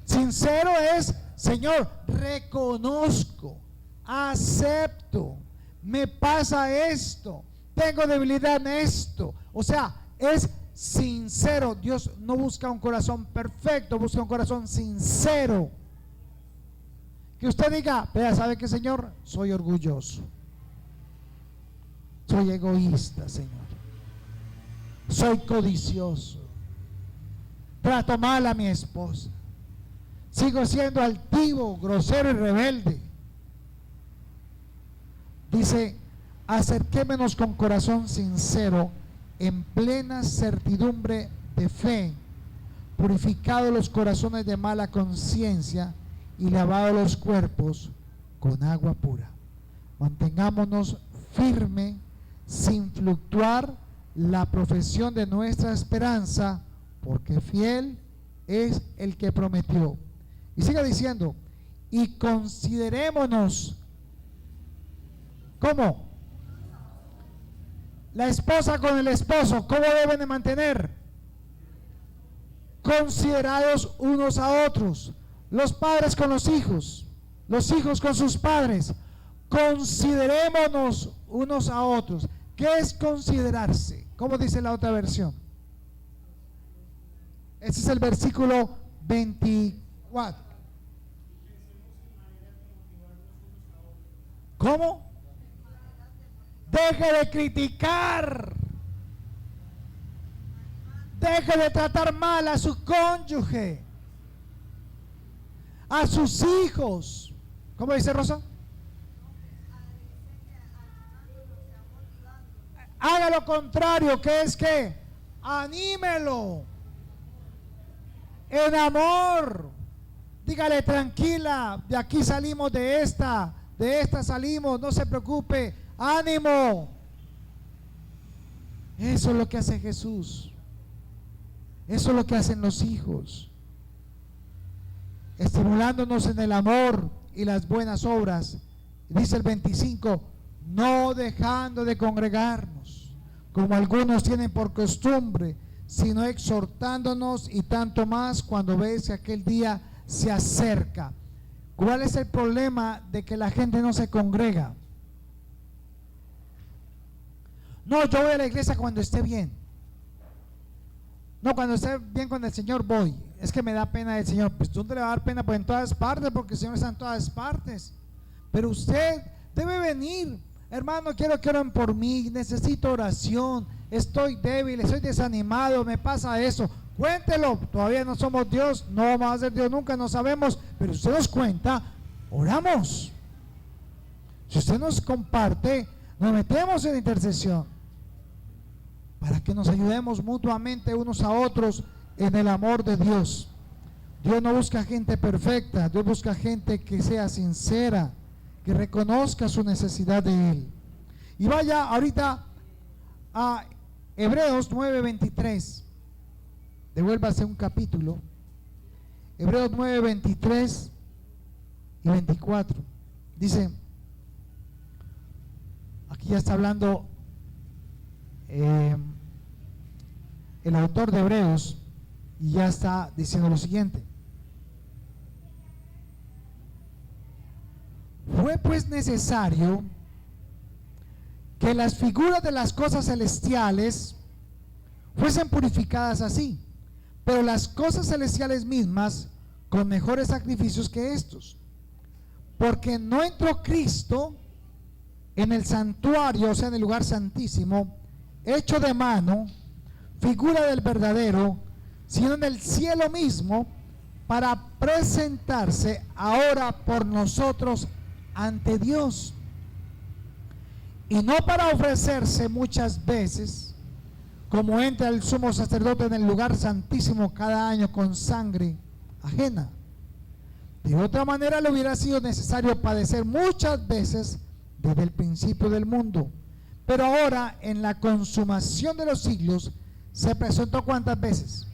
Sincero es: Señor, reconozco, acepto, me pasa esto, tengo debilidad en esto. O sea, es sincero. Dios no busca un corazón perfecto, busca un corazón sincero. Que usted diga: vea, ¿sabe qué, Señor? Soy orgulloso, soy egoísta, Señor, soy codicioso, trato mal a mi esposa, sigo siendo altivo, grosero y rebelde. Dice: acerquémonos con corazón sincero, en plena certidumbre de fe, purificados los corazones de mala conciencia y lavados los cuerpos con agua pura. Mantengámonos firme, sin fluctuar, la profesión de nuestra esperanza, porque fiel es el que prometió. Y sigue diciendo, y considerémonos. ¿Cómo? La esposa con el esposo, ¿cómo deben de mantener? Considerados unos a otros. Los padres con los hijos con sus padres. Considerémonos unos a otros. ¿Qué es considerarse? ¿Cómo dice la otra versión? Ese es el versículo 24. ¿Cómo? Deje de criticar. Deje de tratar mal a su cónyuge, a sus hijos. ¿Cómo dice Rosa? Haga lo contrario, que es que anímelo en amor. Dígale, tranquila, de aquí salimos, de esta salimos, no se preocupe, ánimo. Eso es lo que hace Jesús. Eso es lo que hacen los hijos, estimulándonos en el amor y las buenas obras. Dice el 25, no dejando de congregarnos, como algunos tienen por costumbre, sino exhortándonos, y tanto más cuando ves que aquel día se acerca. ¿Cuál es el problema de que la gente no se congrega? No, yo voy a la iglesia cuando esté bien. No, cuando esté bien con el Señor voy. Es que me da pena el Señor. Pues ¿dónde le va a dar pena? Pues en todas partes, porque el Señor está en todas partes. Pero usted debe venir. Hermano, quiero que oren por mí. Necesito oración. Estoy débil, estoy desanimado, me pasa eso. Cuéntelo. Todavía no somos Dios, no vamos a ser Dios nunca, no sabemos. Pero usted nos cuenta, oramos. Si usted nos comparte, nos metemos en intercesión, para que nos ayudemos mutuamente unos a otros en el amor de Dios. Dios no busca gente perfecta, Dios busca gente que sea sincera, que reconozca su necesidad de Él. Y vaya ahorita a Hebreos 9:23. Devuélvase un capítulo. Hebreos 9:23 y 24. Dice, aquí ya está hablando el autor de Hebreos, y ya está diciendo lo siguiente: fue pues necesario que las figuras de las cosas celestiales fuesen purificadas así, pero las cosas celestiales mismas con mejores sacrificios que estos, porque no entró Cristo en el santuario, o sea, en el lugar santísimo, hecho de mano, figura del verdadero, sino en el cielo mismo, para presentarse ahora por nosotros ante Dios, y no para ofrecerse muchas veces, como entra el sumo sacerdote en el lugar santísimo cada año con sangre ajena. De otra manera le hubiera sido necesario padecer muchas veces desde el principio del mundo. Pero ahora, en la consumación de los siglos, se presentó ¿cuántas veces?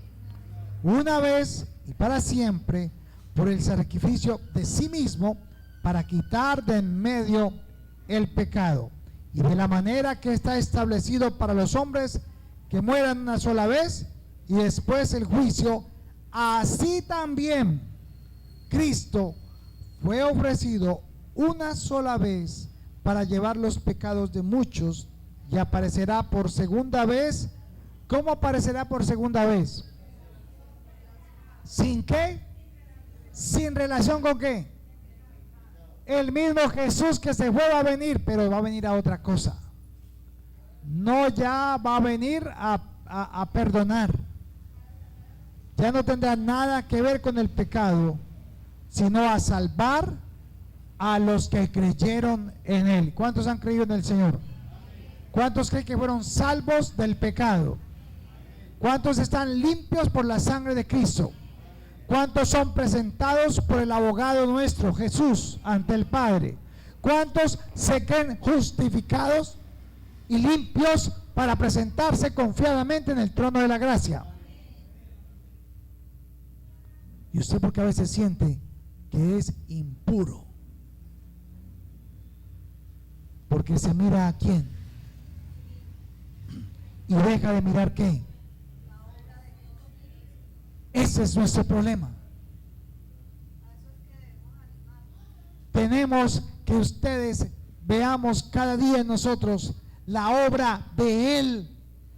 Una vez y para siempre, por el sacrificio de sí mismo, para quitar de en medio el pecado. Y de la manera que está establecido para los hombres que mueran una sola vez y después el juicio, así también Cristo fue ofrecido una sola vez para llevar los pecados de muchos, y aparecerá por segunda vez. ¿Cómo aparecerá por segunda vez? ¿Sin qué? ¿Sin relación con qué? El mismo Jesús que se fue va a venir, pero va a venir a otra cosa. No ya va a venir a perdonar. Ya no tendrá nada que ver con el pecado, sino a salvar a los que creyeron en Él. ¿Cuántos han creído en el Señor? ¿Cuántos creen que fueron salvos del pecado? ¿Cuántos están limpios por la sangre de Cristo? ¿Cuántos son presentados por el abogado nuestro, Jesús, ante el Padre? ¿Cuántos se creen justificados y limpios para presentarse confiadamente en el trono de la gracia? ¿Y usted por qué a veces siente que es impuro? Porque se mira a quién y deja de mirar qué. Ese es nuestro problema. Tenemos que ustedes veamos cada día en nosotros la obra de Él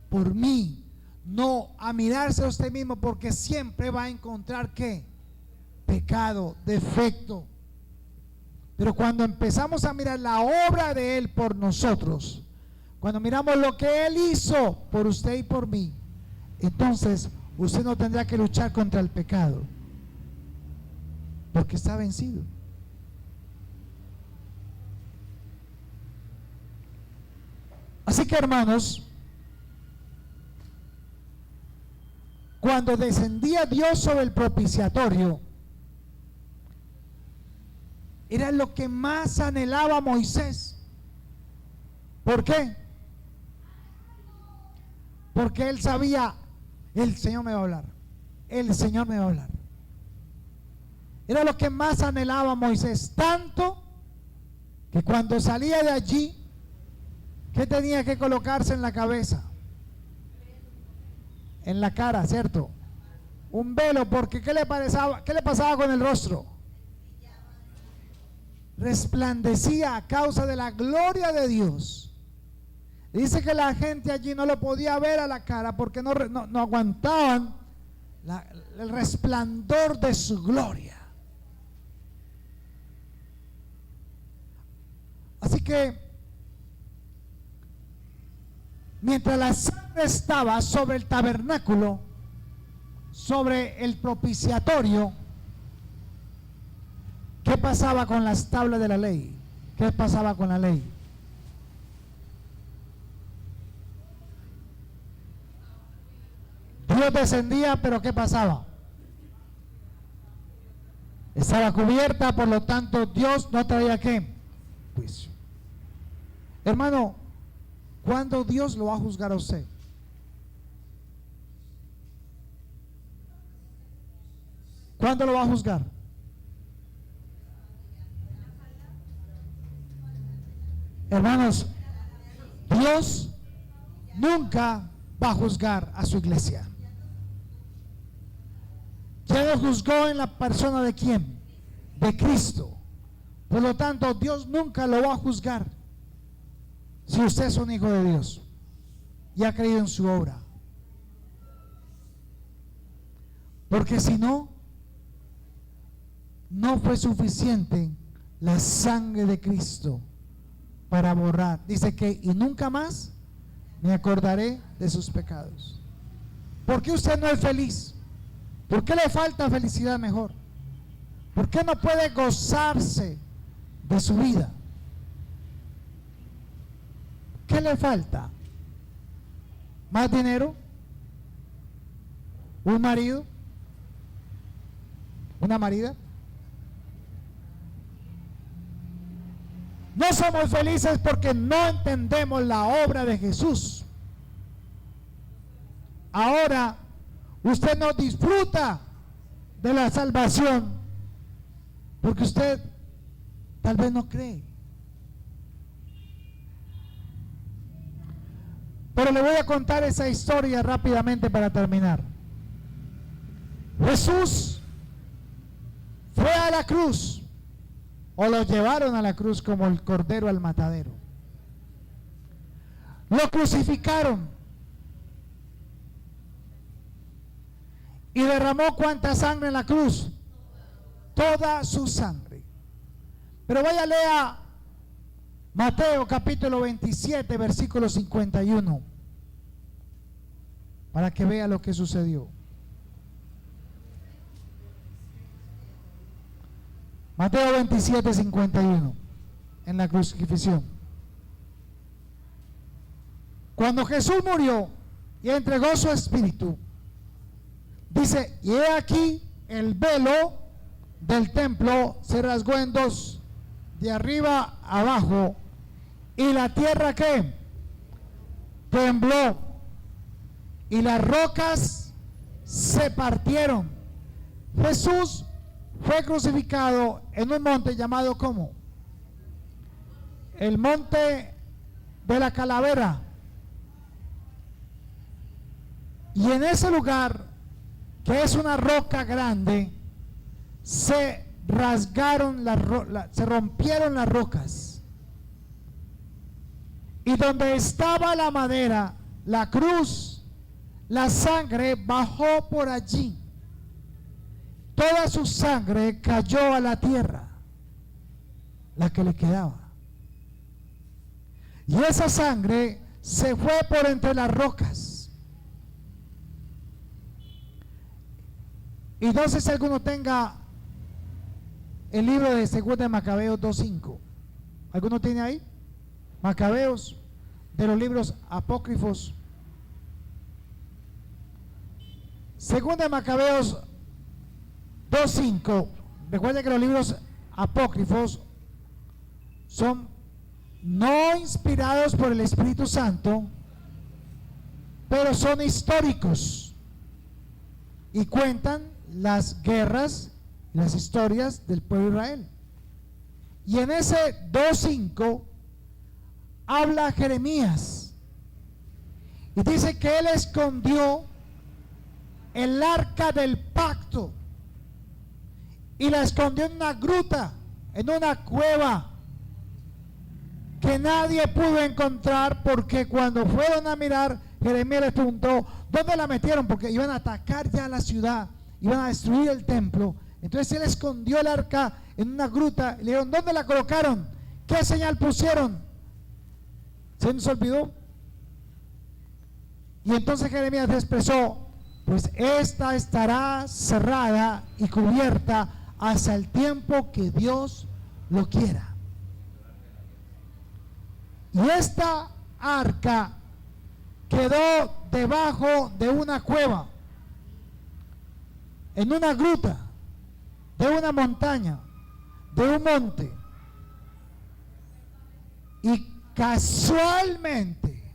por mí, no a mirarse a usted mismo, porque siempre va a encontrar ¿qué? Pecado, defecto. Pero cuando empezamos a mirar la obra de Él por nosotros, cuando miramos lo que Él hizo por usted y por mí, entonces usted no tendrá que luchar contra el pecado, porque está vencido. Así que, hermanos, cuando descendía Dios sobre el propiciatorio, era lo que más anhelaba Moisés. ¿Por qué? Porque él sabía, el Señor me va a hablar, el Señor me va a hablar. Era lo que más anhelaba Moisés, tanto que cuando salía de allí, ¿qué tenía que colocarse en la cabeza? En la cara, ¿cierto? Un velo, porque ¿qué le pasaba con el rostro? Resplandecía a causa de la gloria de Dios. Dice que la gente allí no lo podía ver a la cara porque no aguantaban el resplandor de su gloria. Así que mientras la sangre estaba sobre el tabernáculo, sobre el propiciatorio, ¿qué pasaba con las tablas de la ley? ¿Qué pasaba con la ley? Dios descendía, pero ¿qué pasaba? Estaba cubierta, por lo tanto Dios no traía ¿qué? Juicio. Hermano, ¿cuándo Dios lo va a juzgar a usted? ¿Cuándo lo va a juzgar? Hermanos, Dios nunca va a juzgar a su iglesia. Ya lo juzgó en la persona de ¿quién? De Cristo. Por lo tanto, Dios nunca lo va a juzgar si usted es un hijo de Dios y ha creído en su obra. Porque si no, no fue suficiente la sangre de Cristo para borrar. Dice que y nunca más me acordaré de sus pecados. ¿Por qué usted no es feliz? ¿Por qué le falta felicidad mejor? ¿Por qué no puede gozarse de su vida? ¿Qué le falta? ¿Más dinero? ¿Un marido? ¿Una marida? No somos felices porque no entendemos la obra de Jesús. Ahora usted no disfruta de la salvación porque usted tal vez no cree. Pero le voy a contar esa historia rápidamente para terminar. Jesús fue a la cruz, o lo llevaron a la cruz como el cordero al matadero. Lo crucificaron y derramó cuánta sangre en la cruz, toda su sangre. Pero vaya, lea Mateo capítulo 27 versículo 51 para que vea lo que sucedió. Mateo 27, 51, en la crucifixión. Cuando Jesús murió y entregó su espíritu, dice, y he aquí el velo del templo se rasgó en dos, de arriba a abajo, y la tierra ¿qué? Tembló, y las rocas se partieron, Jesús fue crucificado en un monte llamado ¿cómo? El monte de la calavera. Y en ese lugar, que es una roca grande, se rasgaron se rompieron las rocas. Y donde estaba la madera, la cruz, la sangre bajó por allí. Toda su sangre cayó a la tierra, la que le quedaba. Y esa sangre se fue por entre las rocas. Y no sé si alguno tenga el libro de 2 de Macabeos 2:5. ¿Alguno tiene ahí? Macabeos, de los libros apócrifos. 2 de Macabeos 2:5. Recuerden que los libros apócrifos son no inspirados por el Espíritu Santo, pero son históricos y cuentan las guerras, las historias del pueblo de Israel. Y en ese 2:5 habla Jeremías y dice que él escondió el arca del pacto y la escondió en una gruta, en una cueva que nadie pudo encontrar, porque cuando fueron a mirar, Jeremías les preguntó ¿dónde la metieron? Porque iban a atacar ya la ciudad, iban a destruir el templo. Entonces él escondió el arca en una gruta y le dijeron ¿dónde la colocaron? ¿Qué señal pusieron? ¿Se nos olvidó? Y entonces Jeremías expresó: pues esta estará cerrada y cubierta hasta el tiempo que Dios lo quiera. Y esta arca quedó debajo de una cueva, en una gruta, de una montaña, de un monte. Y casualmente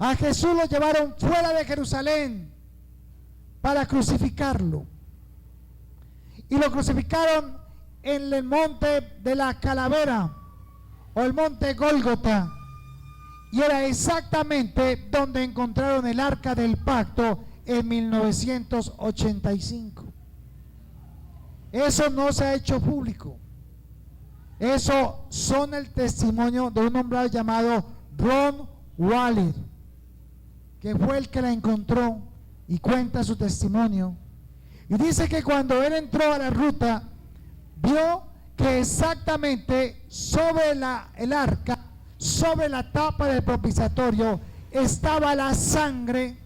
a Jesús lo llevaron fuera de Jerusalén para crucificarlo. Y lo crucificaron en el monte de la calavera, o el monte Gólgota. Y era exactamente donde encontraron el arca del pacto en 1985. Eso no se ha hecho público. Eso son el testimonio de un hombre llamado Ron Wallet, que fue el que la encontró y cuenta su testimonio. Y dice que cuando él entró a la ruta, vio que exactamente sobre el arca, sobre la tapa del propiciatorio, estaba la sangre.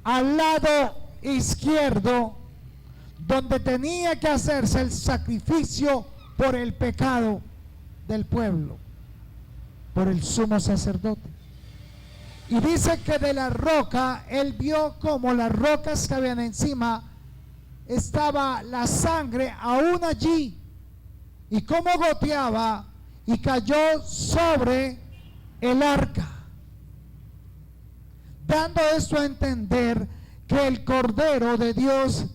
Al lado izquierdo, donde tenía que hacerse el sacrificio por el pecado del pueblo, por el sumo sacerdote. Y dice que de la roca, él vio como las rocas que habían encima, estaba la sangre aún allí, y cómo goteaba y cayó sobre el arca, dando esto a entender que el Cordero de Dios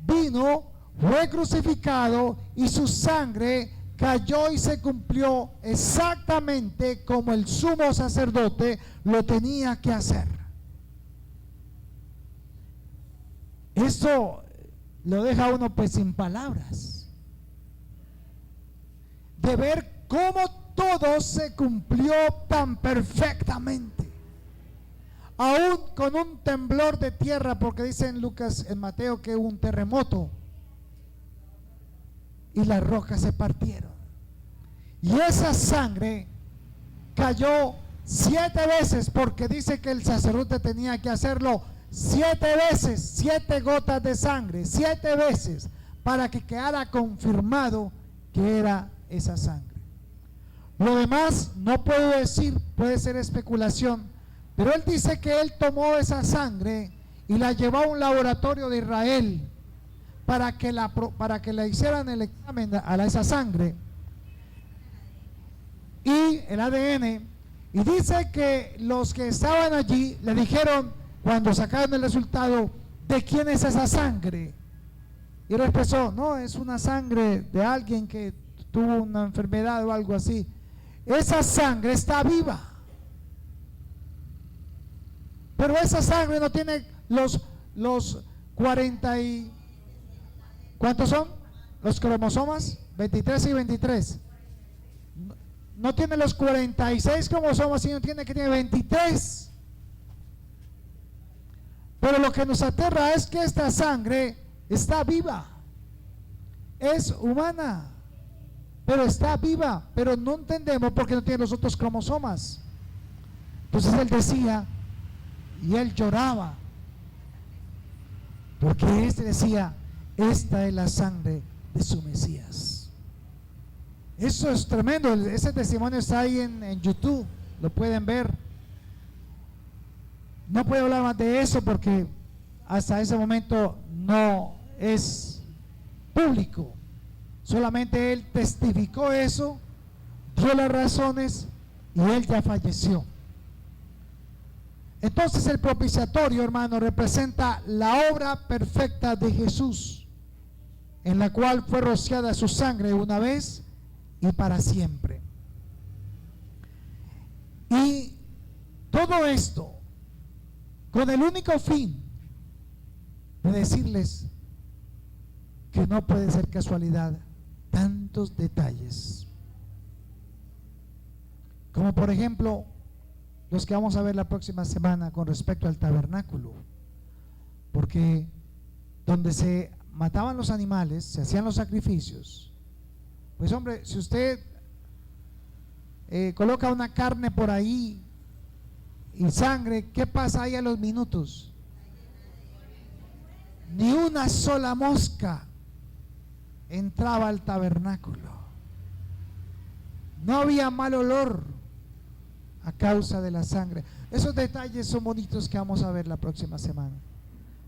vino, fue crucificado y su sangre cayó y se cumplió exactamente como el sumo sacerdote lo tenía que hacer. Esto lo deja a uno pues sin palabras, de ver cómo todo se cumplió tan perfectamente, aún con un temblor de tierra, porque dice en Lucas, en Mateo, que hubo un terremoto y las rocas se partieron, y esa sangre cayó 7 veces, porque dice que el sacerdote tenía que hacerlo 7 veces, 7 gotas de sangre, 7 veces, para que quedara confirmado que era esa sangre. Lo demás no puedo decir, puede ser especulación, pero él dice que él tomó esa sangre y la llevó a un laboratorio de Israel para que le hicieran el examen a esa sangre y el ADN, Y dice que los que estaban allí le dijeron, cuando sacaron el resultado, ¿de quién es esa sangre? Y él expresó, no, es una sangre de alguien que tuvo una enfermedad o algo así. Esa sangre está viva. Pero esa sangre no tiene los 40 y... ¿Cuántos son? Los cromosomas, 23 y 23. No tiene los 46 cromosomas, sino tiene 23. Pero lo que nos aterra es que esta sangre está viva. Es humana, pero está viva. Pero no entendemos por qué no tiene los otros cromosomas. Entonces él decía, y él lloraba, porque este decía, esta es la sangre de su Mesías. Eso es tremendo. Ese testimonio está ahí en YouTube, lo pueden ver. No puedo hablar más de eso porque hasta ese momento no es público. Solamente él testificó eso, dio las razones y él ya falleció. Entonces el propiciatorio, hermano, representa la obra perfecta de Jesús, en la cual fue rociada su sangre una vez y para siempre. Y todo esto con el único fin de decirles que no puede ser casualidad tantos detalles, como por ejemplo los que vamos a ver la próxima semana con respecto al tabernáculo, porque donde se mataban los animales, se hacían los sacrificios, pues hombre, si usted coloca una carne por ahí y sangre, ¿qué pasa ahí a los minutos? Ni una sola mosca entraba al tabernáculo. No había mal olor a causa de la sangre. Esos detalles son bonitos que vamos a ver la próxima semana.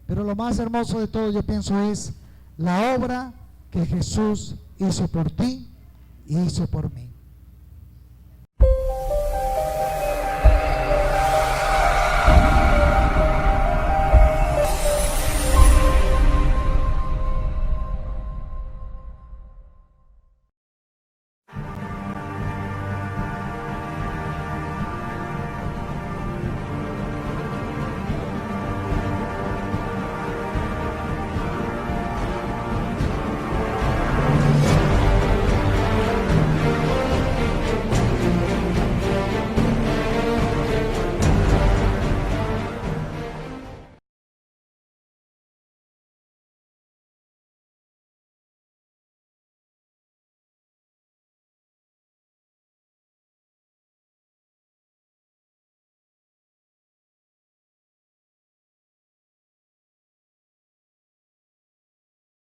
Pero lo más hermoso de todo, yo pienso, es la obra que Jesús hizo por ti y hizo por mí.